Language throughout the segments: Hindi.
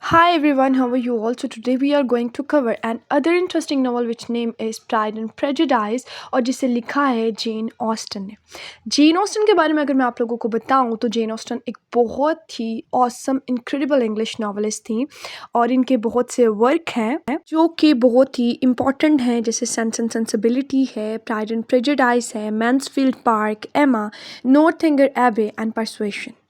Hi everyone, how are you all? So today we are going to cover an other interesting novel which name is Pride and Prejudice और जिसे लिखा है जेन ऑस्टन ने। जेन ऑस्टन के बारे में अगर मैं आप लोगों को बताऊं तो जेन ऑस्टन एक बहुत ही ऑसम इनक्रेडिबल इंग्लिश नॉवेलिस्ट थी और इनके बहुत से वर्क हैं जो कि बहुत ही इम्पॉर्टेंट हैं, जैसे सेंस एंड सेंसिबिलिटी है, प्राइड एंड प्रेजुडाइस है, मैंसफील्ड पार्क, एमा, नॉर्थएंगर एबे and persuasion.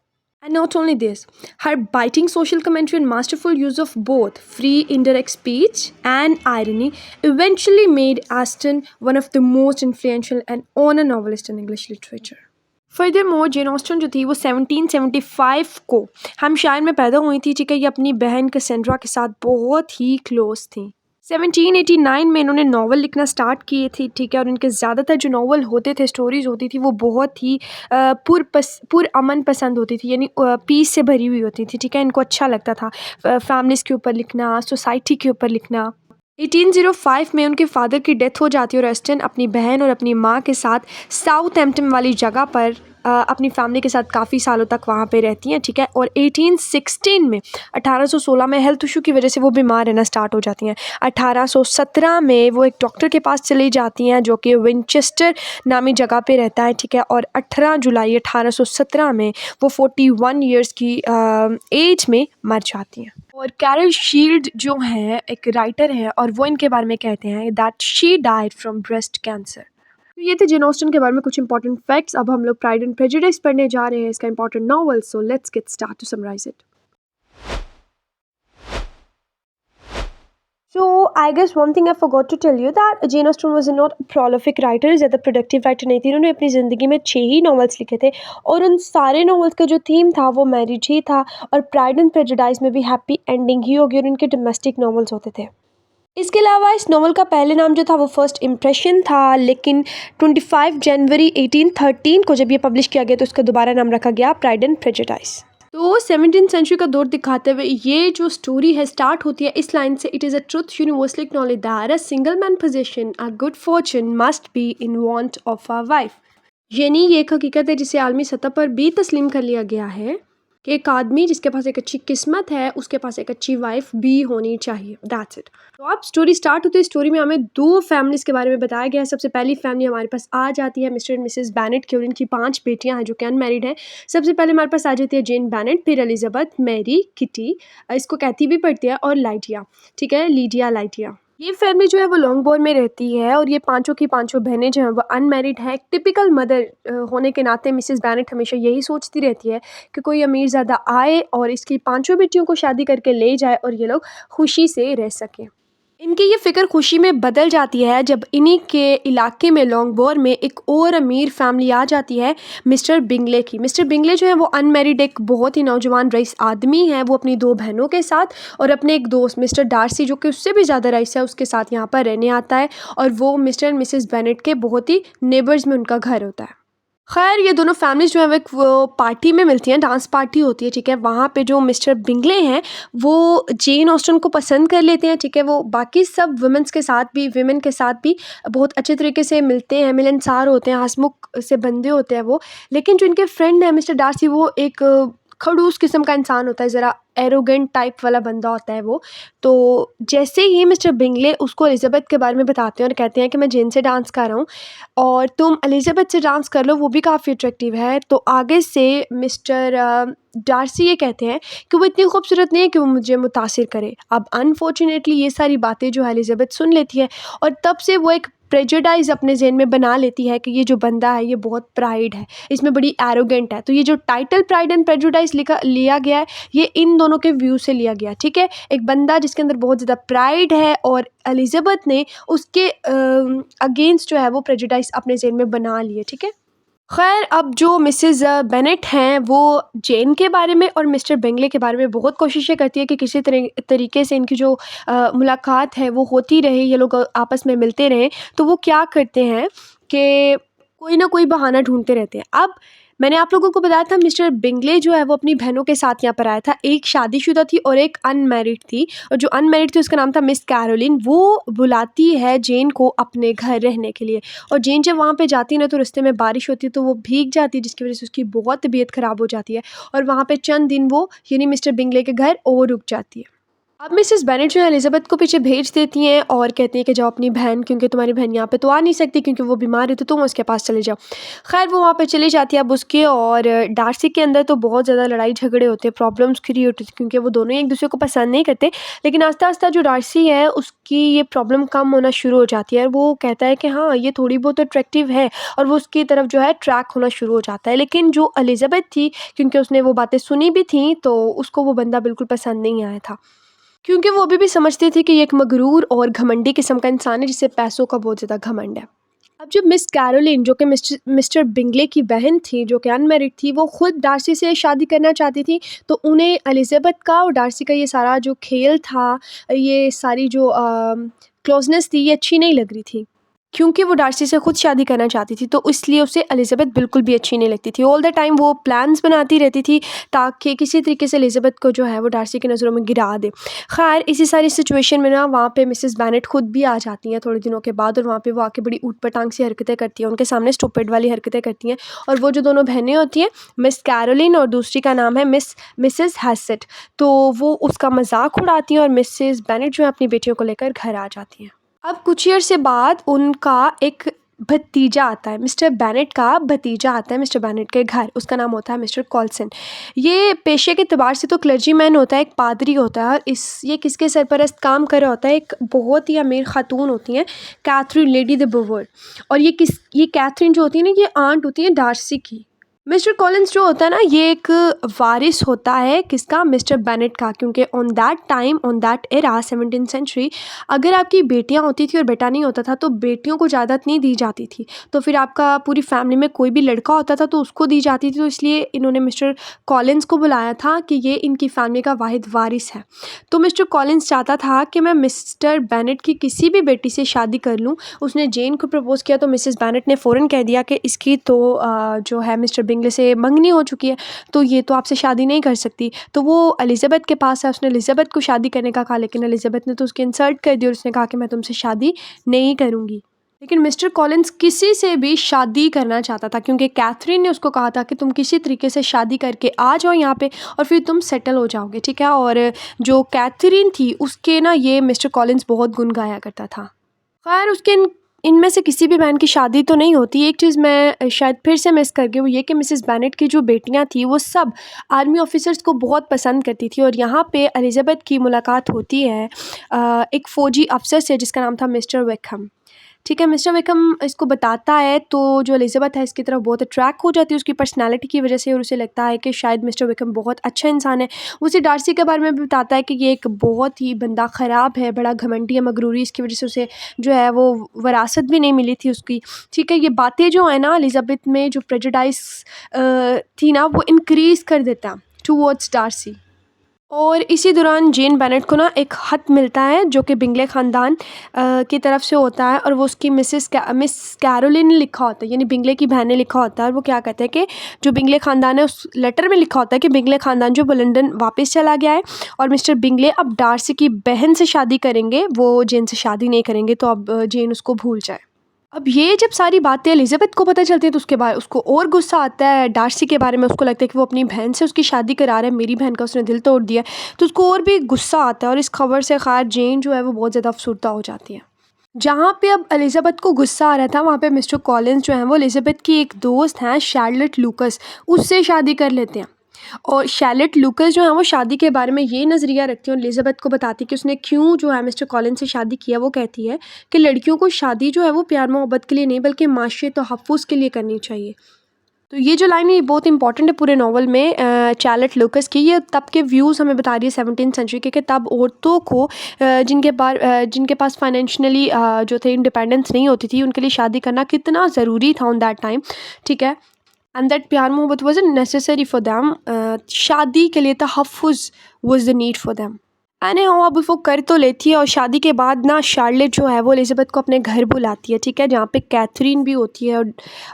And not only this, her biting social commentary and masterful use of both free indirect speech and irony eventually made Austen one of the most influential and honored novelists in English literature. Furthermore, Jane Austen जो थी वो 1775 को हैम्पशायर में पैदा हुई थी, ठीक है। ये अपनी बहन कैसेंड्रा के साथ बहुत ही क्लोज थी। 1789 में इन्होंने नावल लिखना स्टार्ट किए थे, ठीक है। और इनके ज़्यादातर जो नावल होते थे, स्टोरीज़ होती थी, वो बहुत ही पुरअमन पसंद होती थी, यानी पीस से भरी हुई होती थी, ठीक है। इनको अच्छा लगता था फैमिलीज़ के ऊपर लिखना, सोसाइटी के ऊपर लिखना। 1805 में उनके फादर की डेथ हो जाती है और ऑस्टन अपनी बहन और अपनी माँ के साथ साउथहैम्पटन वाली जगह पर अपनी फैमिली के साथ काफ़ी सालों तक वहाँ पे रहती हैं, ठीक है। और 1816 में 1816 में हेल्थ इशू की वजह से वो बीमार रहना स्टार्ट हो जाती हैं। 1817 में वो एक डॉक्टर के पास चली जाती हैं जो कि विंचेस्टर नामी जगह पे रहता है, ठीक है। और 18 जुलाई 1817 में वो 41 ईयर्स की एज में मर जाती हैं। और कैरल शील्ड जो है एक राइटर है और वो इनके बारे में कहते हैं that she died from breast cancer. तो ये थे जेन ऑस्टन के बारे में कुछ इंपॉर्टेंट फैक्ट्स। अब हम लोग प्राइड एंड प्रेजुडिस पढ़ने जा रहे हैं, इसका important novel. So let's get start to summarise it. So I guess one thing I forgot to tell you that Jane Austen was not a prolific writer, ज़्यादा प्रोडक्टिव राइटर नहीं थी। उन्होंने अपनी ज़िंदगी में 6 ही नॉवेल्स लिखे थे और उन सारे नॉवेल्स का जो थीम था वो मैरिज ही था। और प्राइड एंड प्रेजुडिस में भी हैप्पी एंडिंग ही होगी और उनके डोमेस्टिक नॉवेल्स होते थे। इसके अलावा इस नॉवल का पहले नाम जो था वो फर्स्ट इम्प्रेशन था, लेकिन 25 जनवरी 1813 को जब ये पब्लिश किया गया तो उसका दोबारा नाम रखा गया प्राइड एंड प्रेजुडिस। तो 17th सेंचुरी का दौर दिखाते हुए ये जो स्टोरी है स्टार्ट होती है इस लाइन से, it is a truth universally acknowledge that a single man position a good Fortune must be in want of a wife. यानी ये एक हकीकत है जिसे आलमी सतह पर भी तस्लीम कर लिया गया है कि एक आदमी जिसके पास एक अच्छी किस्मत है उसके पास एक अच्छी वाइफ भी होनी चाहिए। That's it. तो अब स्टोरी स्टार्ट होती है। स्टोरी में हमें 2 फैमिलीज़ के बारे में बताया गया है। सबसे पहली फैमिली हमारे पास आ जाती है मिस्टर एंड मिसेस बेनेट की और इनकी 5 बेटियां हैं जो कि अनमैरिड हैं। सबसे पहले हमारे पास आ जाती है जेन बेनेट, फिर एलिजाबेथ, मैरी, किटी, इसको कैथी भी पढ़ती है, और लाइटिया, ठीक है, लीडिया लाइटिया। ये फैमिली जो है वो लॉन्गबोर्न में रहती है और ये पांचों की पांचों बहनें जो हैं वो अनमैरिड हैं। टिपिकल मदर होने के नाते मिसेस बेनेट हमेशा यही सोचती रहती है कि कोई अमीर ज़्यादा आए और इसकी पांचों बेटियों को शादी करके ले जाए और ये लोग खुशी से रह सकें। इनकी ये फ़िक्र खुशी में बदल जाती है जब इन्हीं के इलाके में लॉन्गबोर में एक और अमीर फैमिली आ जाती है मिस्टर बिंगले की। मिस्टर बिंगले जो है वो अनमैरिड एक बहुत ही नौजवान रईस आदमी है। वो अपनी 2 बहनों के साथ और अपने एक दोस्त मिस्टर डार्सी जो कि उससे भी ज़्यादा रईस है उसके साथ यहाँ पर रहने आता है। और वो मिस्टर एंड मिसेस बेनेट के बहुत ही नेबर्स में उनका घर होता है। खैर ये दोनों फैमिलीज़ जो है वो एक वो पार्टी में मिलती हैं, डांस पार्टी होती है, ठीक है। वहाँ पे जो मिस्टर बिंगले हैं वो जेन ऑस्टन को पसंद कर लेते हैं, ठीक है। वो बाकी सब विमेन के साथ भी बहुत अच्छे तरीके से मिलते हैं, मिलनसार होते हैं, हंसमुख से बंदे होते हैं वो। लेकिन जो इनके फ्रेंड है मिस्टर डार्सी वो एक खड़ूस किस्म का इंसान होता है, ज़रा एरोगेंट टाइप वाला बंदा होता है वो। तो जैसे ही मिस्टर बिंगले उसको एलिजाबेथ के बारे में बताते हैं और कहते हैं कि मैं जेन से डांस कर रहा हूँ और तुम एलिजाबेथ से डांस कर लो, वो भी काफ़ी अट्रैक्टिव है, तो आगे से मिस्टर डार्सी ये कहते हैं कि वो इतनी खूबसूरत नहीं है कि वो मुझे मुतासिर करे। अब अनफॉर्चुनेटली ये सारी बातें जो है एलिजाबेथ सुन लेती है और तब से वो एक प्रेजुडाइज अपने ज़हन में बना लेती है कि ये जो बंदा है ये बहुत प्राइड है, इसमें बड़ी एरोगेंट है। तो ये जो टाइटल प्राइड एंड प्रेजुडाइज लिया गया है ये इन दोनों के व्यू से लिया गया, ठीक है। एक बंदा जिसके अंदर बहुत ज़्यादा प्राइड है और एलिजाबेथ ने उसके अगेंस्ट जो है वो प्रेजुडाइज अपने ज़हन में बना लिए, ठीक है। खैर अब जो मिसेस बेनेट हैं वो जेन के बारे में और मिस्टर बिंगले के बारे में बहुत कोशिशें करती है कि किसी तरीके से इनकी जो मुलाकात है वो होती रहे, ये लोग आपस में मिलते रहें। तो वो क्या करते हैं कि कोई ना कोई बहाना ढूंढते रहते हैं। अब मैंने आप लोगों को बताया था मिस्टर बिंगले जो है वो अपनी बहनों के साथ यहाँ पर आया था। एक शादीशुदा थी और एक अनमैरिड थी, और जो अनमैरिड थी उसका नाम था मिस कैरोलिन। वो बुलाती है जेन को अपने घर रहने के लिए, और जेन जब वहाँ पे जाती है ना तो रास्ते में बारिश होती है तो वो भीग जाती है जिसकी वजह से उसकी बहुत तबीयत ख़राब हो जाती है और वहाँ पे चंद दिन वो यानी मिस्टर बिंगले के घर और रुक जाती है। अब मिसेस बेनेट जो है एलिज़ाबेथ को पीछे भेज देती हैं और कहती हैं कि जाओ अपनी बहन, क्योंकि तुम्हारी बहन यहाँ पे तो आ नहीं सकती क्योंकि वो बीमार है, तो तुम उसके पास चले जाओ। ख़ैर वो वहाँ पे चली जाती है अब उसके, और डार्सी के अंदर तो बहुत ज़्यादा लड़ाई झगड़े होते हैं, प्रॉब्लम्स क्रिएट होती हैं क्योंकि वो दोनों ही एक-दूसरे को पसंद नहीं करते। लेकिन आहिस्ता-आहिस्ता जो डार्सी है उसकी ये प्रॉब्लम कम होना शुरू हो जाती है और वो कहता है कि हाँ, ये थोड़ी बहुत अट्रैक्टिव है, और वो उसकी तरफ जो है ट्रैक होना शुरू हो जाता है। लेकिन जो एलिज़ाबेथ थी, क्योंकि उसने वो बातें सुनी भी थी, तो उसको वो बंदा बिल्कुल पसंद नहीं आया था। क्योंकि वो अभी भी समझती थी कि ये एक मगरूर और घमंडी किस्म का इंसान है जिसे पैसों का बहुत ज़्यादा घमंड है। अब जो मिस कैरोलिन, जो कि मिस्टर मिस्टर बिंगले की बहन थी, जो कि अनमैरिड थी, वो खुद डार्सी से शादी करना चाहती थी। तो उन्हें एलिज़ाबेथ का और डार्सी का ये सारा जो खेल था, ये सारी जो क्लोज़नेस थी, ये अच्छी नहीं लग रही थी। क्योंकि वो डार्सी से खुद शादी करना चाहती थी, तो इसलिए उसे एलिज़ाबेथ बिल्कुल भी अच्छी नहीं लगती थी। ऑल द टाइम वो प्लान्स बनाती रहती थी ताकि किसी तरीके से एलिज़ाबेथ को जो है वो डार्सी की नज़रों में गिरा दे। ख़ैर इसी सारी सिचुएशन में ना वहाँ पे मिसेस बेनेट खुद भी आ जाती हैं थोड़े दिनों के बाद, और वहाँ पे वो आके बड़ी ऊट-पटांग सी हरकतें करती हैं, उनके सामने स्टूपिड वाली हरकतें करती हैं। और वो जो दोनों बहनें होती हैं, मिस कैरोलिन और दूसरी का नाम है मिसेस हैसेट, तो वो उसका मज़ाक उड़ाती हैं और मिसेस बेनेट जो है अपनी बेटियों को लेकर घर आ जाती हैं। अब कुछ ईयर से बाद उनका एक भतीजा आता है, मिस्टर बेनेट का भतीजा आता है मिस्टर बेनेट के घर, उसका नाम होता है मिस्टर कॉल्सन। ये पेशे के एतबार से तो क्लर्जीमैन होता है, एक पादरी होता है, और ये किसके सरपरस्त काम कर रहा होता है, एक बहुत ही अमीर खातून होती हैं, कैथरीन लेडी द बोवर। और ये कैथरीन जो होती है ना, ये आंट होती है डार्सी की। मिस्टर कॉलिंस जो होता है ना, ये एक वारिस होता है किसका, मिस्टर बेनेट का, क्योंकि on that time, on that era 17th century, अगर आपकी बेटियां होती थी और बेटा नहीं होता था तो बेटियों को इजाज़त नहीं दी जाती थी। तो फिर आपका पूरी फैमिली में कोई भी लड़का होता था तो उसको दी जाती थी, तो इसलिए इन्होंने मिस्टर कॉलिंस को बुलाया था कि ये इनकी फैमिली का वाहिद वारिस है। तो मिस्टर कॉलिंस चाहता था कि मैं मिस्टर बेनेट की किसी भी बेटी से शादी कर लूँ। उसने जेन को प्रपोज़ किया तो मिसेस बेनेट ने फ़ौरन कह दिया कि इसकी तो जो है मिस्टर बिंगले से मंगनी हो चुकी है, तो ये तो आपसे शादी नहीं कर सकती। तो वो एलिज़ाबेथ के पास है, उसने एलिज़ाबेथ को शादी करने का कहा, लेकिन एलिज़ाबेथ ने तो उसकी इंसल्ट कर दी और उसने कहा कि मैं तुमसे शादी नहीं करूँगी। लेकिन मिस्टर कॉलिंस किसी से भी शादी करना चाहता था, क्योंकि कैथरीन ने उसको कहा था कि तुम किसी तरीके से शादी करके आ जाओ यहाँ पे और फिर तुम सेटल हो जाओगे, ठीक है। और जो कैथरीन थी उसके ना ये मिस्टर कॉलिंस बहुत गुण गाया करता था। खैर उसके इनमें से किसी भी बहन की शादी तो नहीं होती। एक चीज़ मैं शायद फिर से मिस कर गई, वो ये कि मिसेस बेनेट की जो बेटियां थी वो सब आर्मी ऑफिसर्स को बहुत पसंद करती थी, और यहाँ पे एलिज़ाबेथ की मुलाकात होती है एक फ़ौजी अफसर से जिसका नाम था मिस्टर वेकहम। ठीक है, मिस्टर वेकहम इसको बताता है, तो जो एलिज़ाबेथ है इसकी तरफ बहुत अट्रैक्ट हो जाती है उसकी पर्सनैलिटी की वजह से, और उसे लगता है कि शायद मिस्टर वेकहम बहुत अच्छा इंसान है। वो उसे डार्सी के बारे में भी बताता है कि ये एक बहुत ही बंदा ख़राब है, बड़ा घमंडी है, मगरूरी, इसकी वजह से उसे जो है वो विरासत भी नहीं मिली थी उसकी। ठीक है, ये बातें जो है ना एलिज़ाबेथ में जो प्रेजुडाइज़ थी ना, वो इंक्रीज़ कर देता है टुवर्ड्स डार्सी। और इसी दौरान जेन बेनेट को ना एक ख़त मिलता है जो कि बिंगले ख़ानदान की तरफ से होता है, और वो उसकी मिस कैरोलिन ने लिखा होता है, यानी बिंगले की बहन ने लिखा होता है। और वो क्या कहते हैं कि जो बिंगले ख़ानदान है, उस लेटर में लिखा होता है कि बिंगले ख़ानदान जो वो लंदन वापस चला गया है, और मिस्टर बिंगले अब डार्सी की बहन से शादी करेंगे, वो जेन से शादी नहीं करेंगे, तो अब जेन उसको भूल जाए। अब ये जब सारी बातें एलिज़ाबेथ को पता चलती है तो उसके बाद उसको और गुस्सा आता है डार्सी के बारे में। उसको लगता है कि वो अपनी बहन से उसकी शादी करा रहा है, मेरी बहन का उसने दिल तोड़ दिया है, तो उसको और भी गुस्सा आता है। और इस खबर से खैर जेन जो है वो बहुत ज़्यादा अफसरदा हो जाती है। जहाँ पे अब एलिज़ाबेथ को गुस्सा आ रहा था, वहाँ पे मिस्टर कॉलिंस जो हैं वो एलिज़ाबेथ की एक दोस्त हैं शार्लेट लूकस, उससे शादी कर लेते हैं। और शार्लेट लूकस जो है वो शादी के बारे में ये नज़रिया रखती है और एलिज़ाबेथ को बताती है कि उसने क्यों जो है मिस्टर कॉलिंस से शादी किया। वो कहती है कि लड़कियों को शादी जो है वो प्यार मोहब्बत के लिए नहीं बल्कि माशी तहफ़्फ़ुज़ के लिए करनी चाहिए। तो ये जो लाइन है ये बहुत इंपॉर्टेंट है पूरे नावल में चार्लेट लूकस की। ये तब के व्यूज़ हमें बता रही है 17th सेंचुरी के, कि तब औरतों को जिनके पास फाइनेंशियली जो थे इंडिपेंडेंस नहीं होती थी, उनके लिए शादी करना कितना ज़रूरी था ऑन दैट टाइम। ठीक है, एंड दैट प्यार मोहब्बत वाज नेसेसरी फॉर देम। शादी के लिए तहफ़्फ़ुज़ was the need for them. Anyhow अब वो कर तो लेती है, और शादी के बाद ना शार्लेट जो है वो एलिज़ाबेथ को अपने घर बुलाती है, ठीक है, जहाँ पे कैथरीन भी होती है,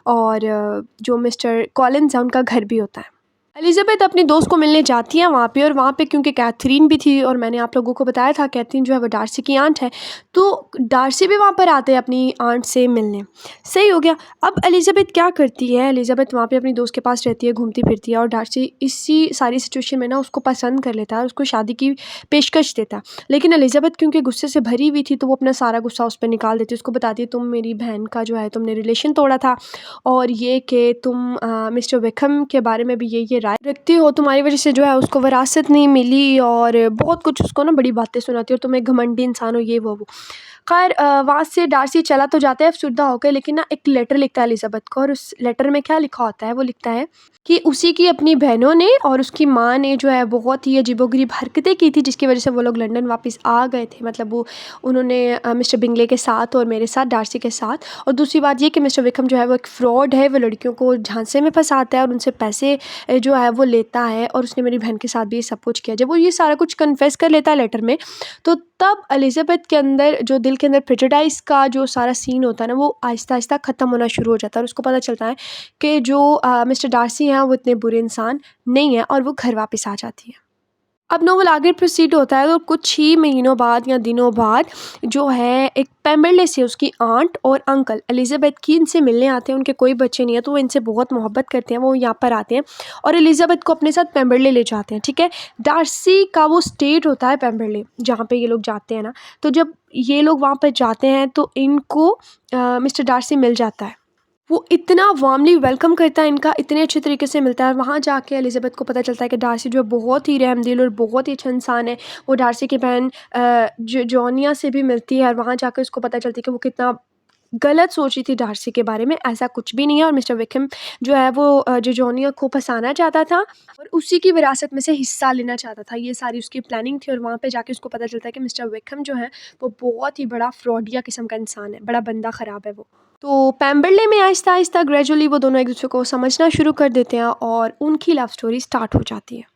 और जो मिस्टर कॉलिंस है उनका घर भी होता है। एलिज़ाबेथ अपनी दोस्त को मिलने जाती है वहाँ पे, और वहाँ पे क्योंकि कैथरीन भी थी, और मैंने आप लोगों को बताया था कैथरीन जो है वो डार्सी की आंट है, तो डार्सी भी वहाँ पर आते हैं अपनी आंट से मिलने। सही हो गया। अब एलिज़ाबेथ क्या करती है, एलिज़ाबेथ वहाँ पे अपनी दोस्त के पास रहती है, घूमती फिरती है, और डार्सी इसी सारी सिचुएशन में ना उसको पसंद कर लेता है और उसको शादी की पेशकश देता है। लेकिन एलिज़ाबेथ क्योंकि गुस्से से भरी हुई थी, तो वो अपना सारा गुस्सा उस पर निकाल देती है, उसको बताती है तुम मेरी बहन का जो है तुमने रिलेशन तोड़ा था, और ये कि तुम मिस्टर विक्रम के बारे में भी ये राय रखती हो, तुम्हारी वजह से जो है उसको विरासत नहीं मिली, और बहुत कुछ उसको ना बड़ी बातें सुनाती हो, और तुम एक घमंडी इंसान हो, ये वो। खैर वहाँ से डार्सी चला तो जाता है अफसुर्दा होकर, लेकिन ना एक लेटर लिखता है एलिज़ाबेथ को, और उस लेटर में क्या लिखा होता है, वो लिखता है कि उसी की अपनी बहनों ने और उसकी माँ ने जो है बहुत ही अजीबोगरीब हरकतें की थी, जिसकी वजह से वो लोग लंदन वापस आ गए थे। मतलब वो उन्होंने मिस्टर बिंगले के साथ और मेरे साथ, डार्सी के साथ। और दूसरी बात ये कि मिस्टर विक्रम जो है वो एक फ्रॉड है, वो लड़कियों को झांसे में फंसाता है और उनसे पैसे जो है वो लेता है, और उसने मेरी बहन के साथ भी ये सब कुछ किया। जब वो ये सारा कुछ कन्फेस कर लेता है लेटर में, तो तब एलिज़ाबेथ के अंदर जो दिल के अंदर प्रेजुडाइज़ का जो सारा सीन होता है ना, वो आहिस्ता-आहिस्ता ख़त्म होना शुरू हो जाता है, और उसको पता चलता है कि जो मिस्टर डार्सी हैं वो इतने बुरे इंसान नहीं हैं, और वो घर वापस आ जाती है। अब नोवेल आगे प्रोसीड होता है, तो कुछ ही महीनों बाद या दिनों बाद जो है एक पेम्बरले से उसकी आंट और अंकल एलिज़ाबेथ की इनसे मिलने आते हैं। उनके कोई बच्चे नहीं है, तो वो इनसे बहुत मोहब्बत करते हैं, वो यहाँ पर आते हैं और एलिज़ाबेथ को अपने साथ पेम्बरले ले जाते हैं। ठीक है, डार्सी का वो स्टेट होता है पेम्बरले, जहाँ पे ये लोग जाते हैं ना, तो जब ये लोग वहाँ पर जाते हैं तो इनको मिस्टर डार्सी मिल जाता है। वो इतना वार्मली वेलकम करता है इनका, इतने अच्छे तरीके से मिलता है। वहाँ जाके एलिज़ाबेथ को पता चलता है कि डार्सी जो है बहुत ही रहमदिल और बहुत ही अच्छा इंसान है। वो डार्सी की बहन जॉनिया से भी मिलती है, और वहाँ जाकर उसको पता चलती है कि वो कितना गलत सोची थी डार्सी के बारे में, ऐसा कुछ भी नहीं है। और मिस्टर विक्रम जो है वो जॉनिया को फंसाना चाहता था और उसी की विरासत में से हिस्सा लेना चाहता था। ये सारी उसकी प्लानिंग थी, और वहाँ पे जाके उसको पता चलता है कि मिस्टर विक्रम जो है वो बहुत ही बड़ा फ्रॉडिया किस्म का इंसान है, बड़ा बंदा ख़राब है वो। तो पेम्बरले में आहिस्ता-आहिस्ता ग्रेजुअली वो दोनों एक-दूसरे को समझना शुरू कर देते हैं, और उनकी लव स्टोरी स्टार्ट हो जाती है।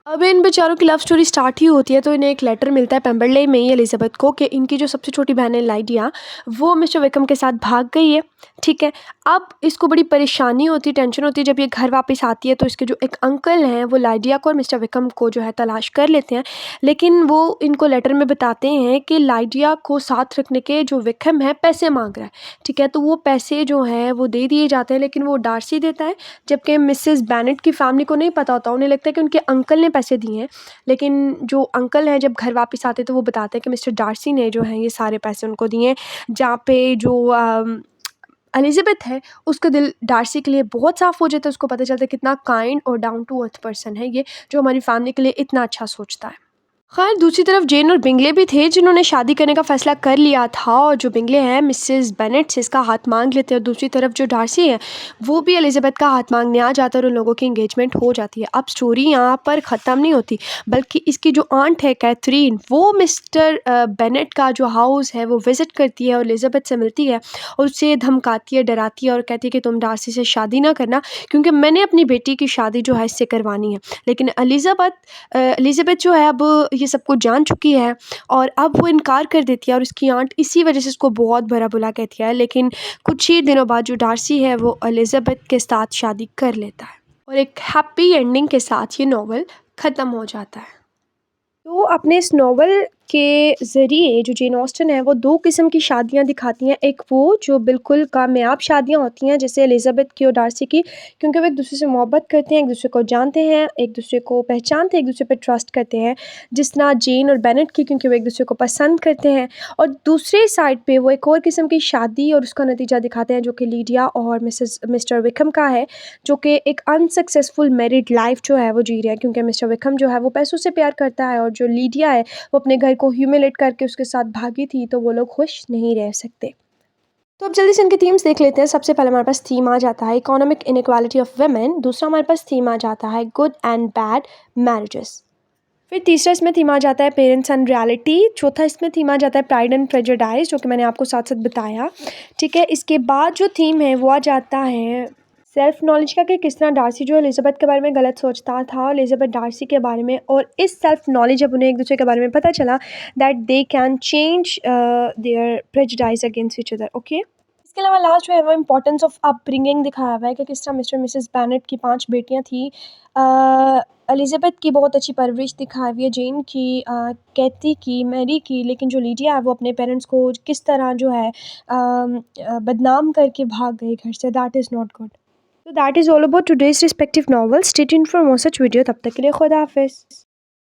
अब इन बेचारों की लव स्टोरी स्टार्ट ही होती है, तो इन्हें एक लेटर मिलता है पेम्बरले में ही एलिज़ाबेथ को, कि इनकी जो सबसे छोटी बहन है लाइडिया, वो मिस्टर विक्रम के साथ भाग गई है। ठीक है, अब इसको बड़ी परेशानी होती है, टेंशन होती है। जब ये घर वापस आती है, तो इसके जो एक अंकल हैं वो लाइडिया को और मिस्टर विक्रम को जो है तलाश कर लेते हैं, लेकिन वो इनको लेटर में बताते हैं कि लाइडिया को साथ रखने के जो विक्रम है पैसे मांग रहा है। ठीक है, तो वो पैसे जो हैं वो दे दिए जाते हैं, लेकिन वो डार्सी देता है, जबकि मिसेस बेनेट की फैमिली को नहीं पता होता। उन्हें लगता है कि उनके अंकल ने पैसे दिए हैं, लेकिन जो अंकल हैं जब घर वापस आते हैं, तो वो बताते हैं कि मिस्टर डार्सी ने जो है ये सारे पैसे उनको दिए हैं। जहाँ पे जो एलिज़ाबेथ है, उसका दिल डार्सी के लिए बहुत साफ़ हो जाता है। उसको पता चलता है कितना काइंड और डाउन टू अर्थ पर्सन है ये, जो हमारी फैमिली के लिए इतना अच्छा सोचता है। खैर दूसरी तरफ जेन और बिंगले भी थे, जिन्होंने शादी करने का फ़ैसला कर लिया था, और जो बिंगले हैं मिसेस बेनेट से इसका हाथ मांग लेते हैं, और दूसरी तरफ जो डार्सी है वो भी एलिज़ाबेथ का हाथ मांगने आ जाता है, और उन लोगों की एंगेजमेंट हो जाती है। अब स्टोरी यहाँ पर ख़त्म नहीं होती, बल्कि इसकी जो आंट है कैथरीन, वो मिस्टर बेनेट का जो हाउस है वो विज़िट करती है और एलिज़ाबेथ से मिलती है, और उससे धमकाती है, डराती है, और कहती है कि तुम डार्सी से शादी ना करना, क्योंकि मैंने अपनी बेटी की शादी जो है इससे करवानी है। लेकिन एलिज़ाबेथ जो है अब ये सब कुछ जान चुकी है, और अब वो इनकार कर देती है, और इसकी आंट इसी वजह से इसको बहुत बुरा-भला कहती है। लेकिन कुछ ही दिनों बाद जो डार्सी है वो एलिज़ाबेथ के साथ शादी कर लेता है, और एक हैप्पी एंडिंग के साथ ये नॉवल ख़त्म हो जाता है। तो अपने इस नॉवल के ज़रिए जो जेन ऑस्टन है वो 2 किस्म की शादियाँ दिखाती हैं। एक वो जो बिल्कुल कामयाब शादियाँ होती हैं, जैसे एलिज़ाबेथ की और डार्सी की, क्योंकि वो एक-दूसरे से मोहब्बत करते हैं, एक-दूसरे को जानते हैं, एक-दूसरे को पहचानते हैं, एक-दूसरे पे ट्रस्ट करते हैं। जिस तरह जेन और बेनेट की, क्योंकि वो एक-दूसरे को पसंद करते हैं। और दूसरी साइड पे वो एक और किस्म की शादी और उसका नतीजा दिखाते हैं, जो कि लीडिया और मिस्टर विक्रम का है, जो कि एक अनसक्सेसफुल मैरिड लाइफ़ जो है वो जी रहे हैं, क्योंकि मिस्टर विक्रम जो है वो पैसों से प्यार करता है, और जो लीडिया है वो अपने घर को ह्यूमिलेट करके उसके साथ भागी थी, तो वो लोग खुश नहीं रह सकते। तो अब जल्दी से इनके थीम्स देख लेते हैं। सबसे पहले हमारे पास थीम आ जाता है इकोनॉमिक इनइक्वालिटी ऑफ वुमेन। दूसरा हमारे पास थीम आ जाता है गुड एंड बैड मैरिजेस। फिर तीसरा इसमें थीम आ जाता है पेरेंट्स एंड रियलिटी। चौथा इसमें थीम आ जाता है प्राइड एंड प्रेजुडाइज, जो कि मैंने आपको साथ साथ बताया। ठीक है, इसके बाद जो थीम है वो आ जाता है सेल्फ नॉलेज का, कि किस तरह डार्सी जो है एलिज़ाबेथ के बारे में गलत सोचता था, और एलिज़ाबेथ डार्सी के बारे में। और इस सेल्फ नॉलेज जब उन्हें एक दूसरे के बारे में पता चला, that they can change their prejudice against each other. Okay, इसके अलावा लास्ट में वो इम्पोर्टेंस ऑफ अपब्रिंगिंग दिखाया हुआ है कि किस तरह मिस्टर मिसेस बेनेट की 5 बेटियाँ थी। एलिज़ाबेथ की बहुत अच्छी परवरिश दिखाई हुई है, जेन की, कैथी की, मैरी की, लेकिन जो लीडिया है वो अपने पेरेंट्स को किस तरह जो है बदनाम करके भाग गई घर से, that is not good. So that is all about today's respective novels. Stay tuned for more such video. तब तक के लिए खुदा हाफिज़।